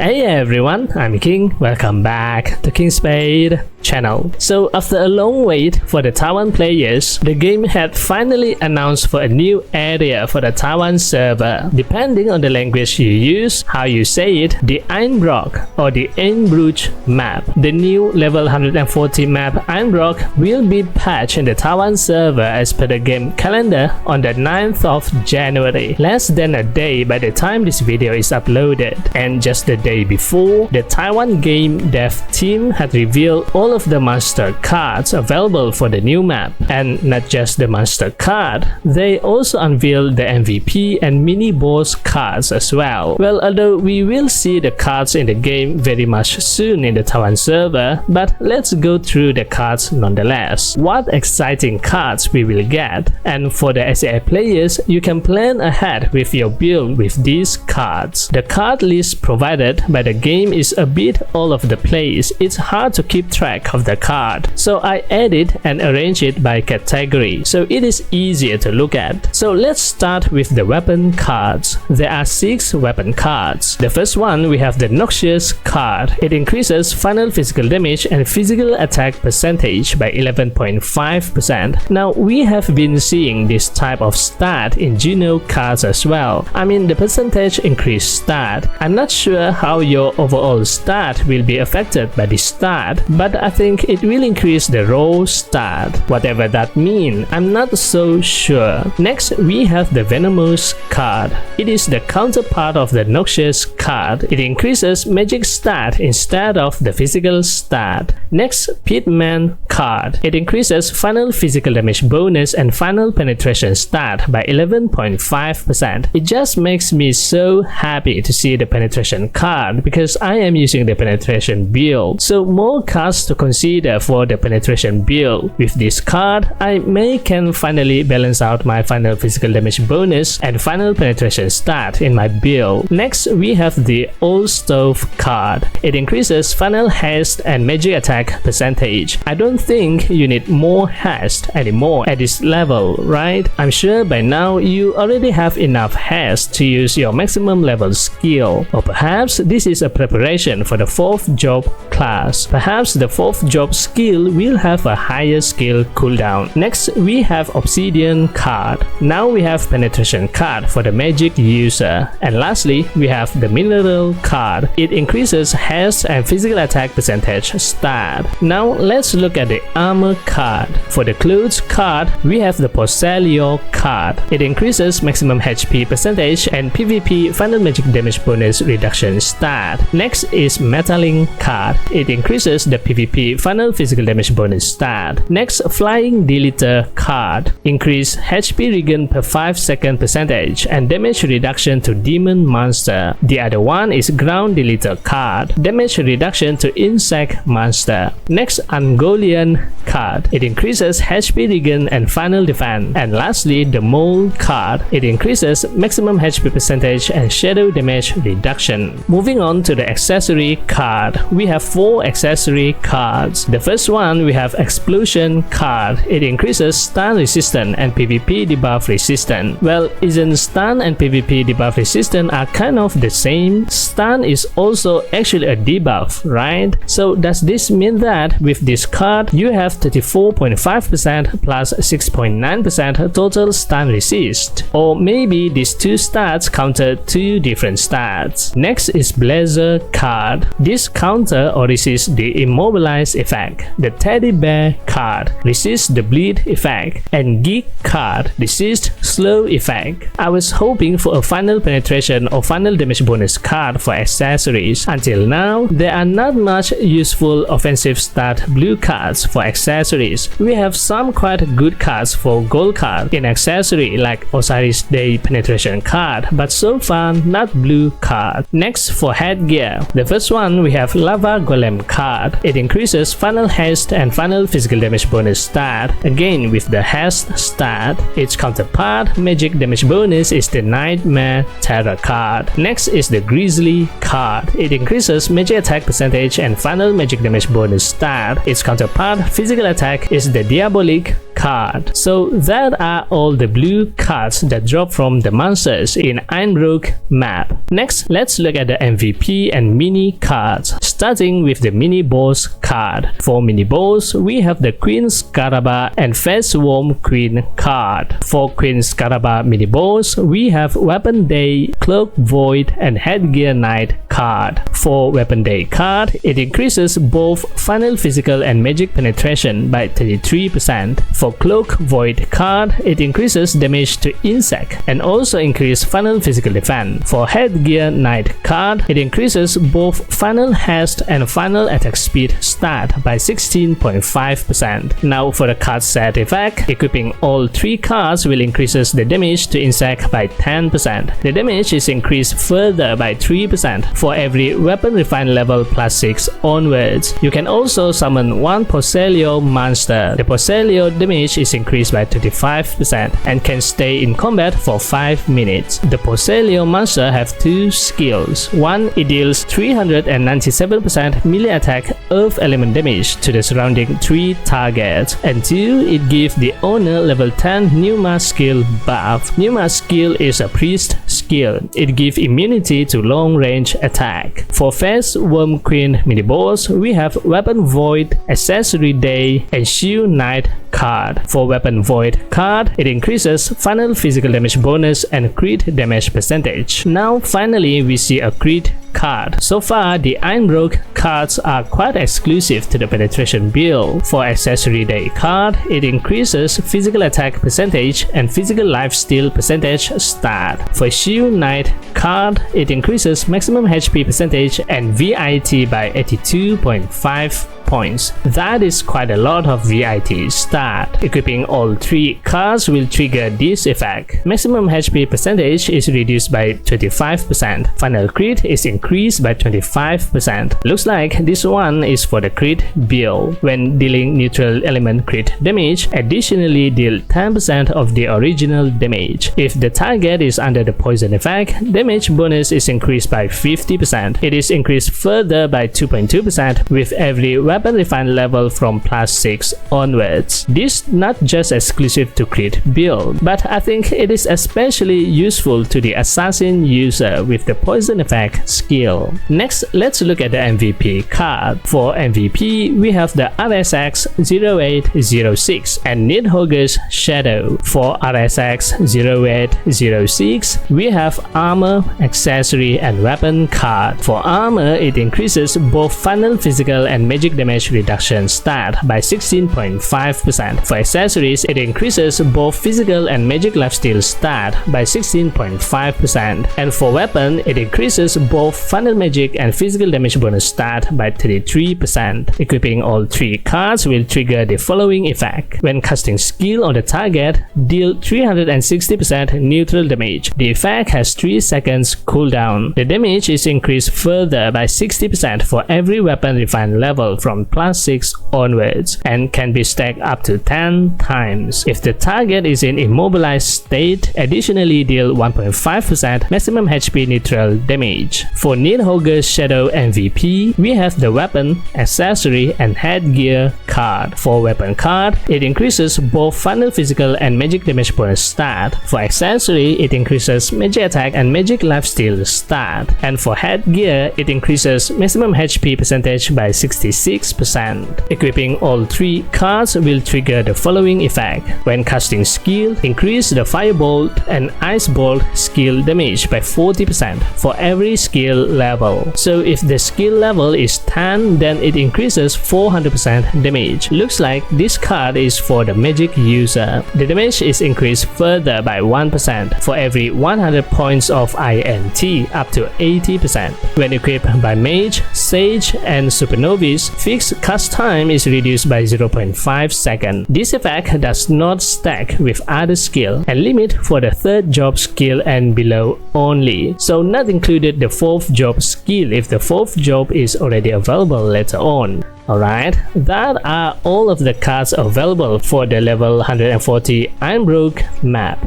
Hey everyone, I'm King. Welcome back to KingSpade channel. So after a long wait for the Taiwan players, the game had finally announced for a new area for the Taiwan server. Depending on the language you use, how you say it, the Einbroch or the Einbroch map. The new level 140 map Einbroch will be patched in the Taiwan server as per the game calendar on the 9th of January. Less than a day by the time this video is uploaded. And just the day before, the Taiwan game dev team had revealed all of the monster cards available for the new map. And not just the monster card, they also unveiled the MVP and mini boss cards as well. Well, although we will see the cards in the game very much soon in the Taiwan server, but let's go through the cards nonetheless. What exciting cards we will get, and for the SAI players, you can plan ahead with your build with these cards. The card list provided by the game is a bit all over the place. It's hard to keep track of the card, so I added and arranged it by category so it is easier to look at. So let's start with the weapon cards. There are 6 weapon cards. The first one, we have the Noxious card. It increases final physical damage and physical attack percentage by 11.5%. Now we have been seeing this type of stat in Juno cards as well. I mean the percentage increase stat. I'm not sure how your overall stat will be affected by this stat, but I think it will increase the raw stat. Whatever that means, I'm not so sure. Next, we have the Venomous card. It is the counterpart of the Noxious card. It increases magic stat instead of the physical stat. Next, Pitman card. It increases final physical damage bonus and final penetration stat by 11.5%. It just makes me so happy to see the penetration card because I am using the penetration build. So more cards to consider for the penetration build. With this card, I can finally balance out my final physical damage bonus and final penetration stat in my build. Next, we have the Old Stove card. It increases final haste and magic attack percentage. I don't think you need more haste anymore at this level, right? I'm sure by now you already have enough haste to use your maximum level skill. Or perhaps this is a preparation for the 4th job class. Perhaps the 4th job skill will have a higher skill cooldown. Next, we have Obsidian card. Now we have penetration card for the magic user. And lastly, we have the Mineral card. It increases haste and physical attack percentage stat. Now let's look at the armor card. For the clothes card, we have the Porcelio card. It increases maximum HP percentage and PvP final magic damage bonus reduction stat. Next is Metalling card. It increases the PvP final physical damage bonus stat. Next, Flying Deleter card. Increase HP regen per 5 second percentage and damage reduction to demon monster. The other one is Ground Deleter card. Damage reduction to insect monster. Next, Ungolian card. It increases HP regen and final defense. And lastly, the Mole card. It increases maximum HP percentage and shadow damage reduction. Moving on to the accessory card. We have 4 accessory cards. The first one, we have Explosion card. It increases stun resistance and PvP debuff resistance. Well, isn't stun and PvP debuff resistance are kind of the same? Stun is also actually a debuff, right? So does this mean that with this card you have 34.5% plus 6.9% total stun resist? Or maybe these two stats counter 2 different stats. Next is Blazer card. This counter or resists the immobilize effect. The Teddy Bear card resists the bleed effect, and Geek card resists slow effect. I was hoping for a final penetration or final damage bonus card for accessories. Until now, there are not much useful offensive stat blue cards for accessories. We have some quite good cards for gold card in accessory like Osiris Day penetration card, but so far not blue card. Next, for headgear, the first one we have Lava Golem card. It increases final haste and final physical damage bonus stat. Again with the haste stat. Its counterpart magic damage bonus is the Nightmare Terror card. Next is the Grizzly card. It increases magic attack percentage and final magic damage bonus stat. Its counterpart physical attack is the Diabolic card. So that are all the blue cards that drop from the monsters in Einbroch map. Next, let's look at the MVP and mini cards, starting with the mini boss card. For mini boss, we have the Queen Scaraba and Face Worm Queen card. For Queen Scaraba mini boss, we have Weapon Day, Cloak Void, and Headgear Knight card. For Weapon Day card, it increases both final physical and magic penetration by 33%. For Cloak Void card, it increases damage to insect and also increase final physical defense. For Headgear Knight card, it increases both final haste and final attack speed stat by 16.5%. Now for the card set effect, equipping all 3 cards will increases the damage to insect by 10%. The damage is increased further by 3% for every weapon refine level +6 onwards. You can also summon one Poselio monster. The Poselio damage is increased by 25% and can stay in combat for 5 minutes. The Poselio monster have 2 skills. One, it deals 397% melee attack earth element damage to the surrounding 3 targets, and 2, it gives the owner level 10 Pneuma skill buff. Pneuma skill is a priest skill. It gives immunity to long range attack. For Face Worm Queen mini boss, we have Weapon Void, Accessory Day, and Shield Knight card. For Weapon Void card, it increases final physical damage bonus and crit damage percentage. Now finally we see a crit card. So far, the Einbroch cards are quite exclusive to the penetration build. For Accessory Day card, it increases physical attack percentage and physical lifesteal percentage stat. For Shield Knight card, it increases maximum HP percentage and VIT by 82.5 points. That is quite a lot of VIT stat. Equipping all 3 cards will trigger this effect. Maximum HP percentage is reduced by 25%. Final crit is increased by 25%. Looks like this one is for the crit build. When dealing neutral element crit damage, additionally deal 10% of the original damage. If the target is under the poison effect, damage bonus is increased by 50%. It is increased further by 2.2% with every weapon refine level from +6 onwards. This not just exclusive to crit build, but I think it is especially useful to the assassin user with the poison effect skill. Next, let's look at the MVP card. For MVP, we have the RSX 0806 and Nidhogger's Shadow. For RSX 0806, we have Armor, Accessory, and Weapon card. For Armor, it increases both final physical and magic damage reduction stat by 16.5%. For Accessories, it increases both physical and magic lifesteal stat by 16.5%. And for Weapon, it increases both final magic and physical damage bonus stat by 33%. Equipping all 3 cards will trigger the following effect. When casting skill on the target, deal 360% neutral damage. The effect has 3 seconds cooldown. The damage is increased further by 60% for every weapon refine level from +6 onwards and can be stacked up to 10 times. If the target is in immobilized state, additionally deal 1.5% maximum HP neutral damage. For Nidhogger's Shadow MVP, we have the Weapon, Accessory, and Headgear card. For Weapon card, it increases both final physical and magic damage bonus stat. For Accessory, it increases magic attack and magic lifesteal stat. And for Headgear, it increases maximum HP percentage by 66%. Equipping all 3 cards will trigger the following effect. When casting skill, increase the Firebolt and Ice Bolt skill damage by 40% for every skill level. So if the skill level is 10, then it increases 400% damage. Looks like this card is for the magic user. The damage is increased further by 1% for every 100 points of INT up to 80%. When equipped by Mage, Sage, and Supernovice, fixed cast time is reduced by 0.5 seconds. This effect does not stack with other skill and limit for the 3rd job skill and below only. So not included the 4th job skill if the 4th job is already available later on. Alright, that are all of the cards available for the level 140 Einbroch map.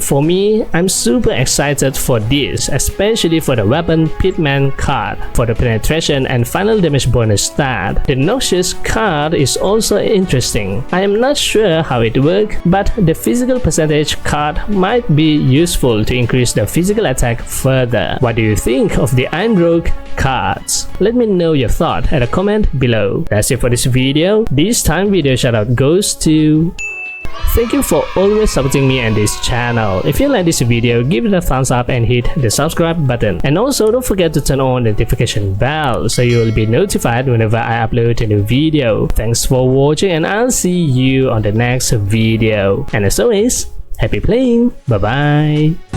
For me, I'm super excited for this, especially for the weapon Pitman card, for the penetration and final damage bonus stat. The Noxious card is also interesting. I am not sure how it works, but the physical percentage card might be useful to increase the physical attack further. What do you think of the Einbroch cards? Let me know your thought at a comment below. That's it for this video. This time video shoutout goes to... Thank you for always supporting me and this channel. If you like this video, give it a thumbs up and hit the subscribe button. And also don't forget to turn on the notification bell so you will be notified whenever I upload a new video. Thanks for watching and I'll see you on the next video. And as always, happy playing. Bye bye.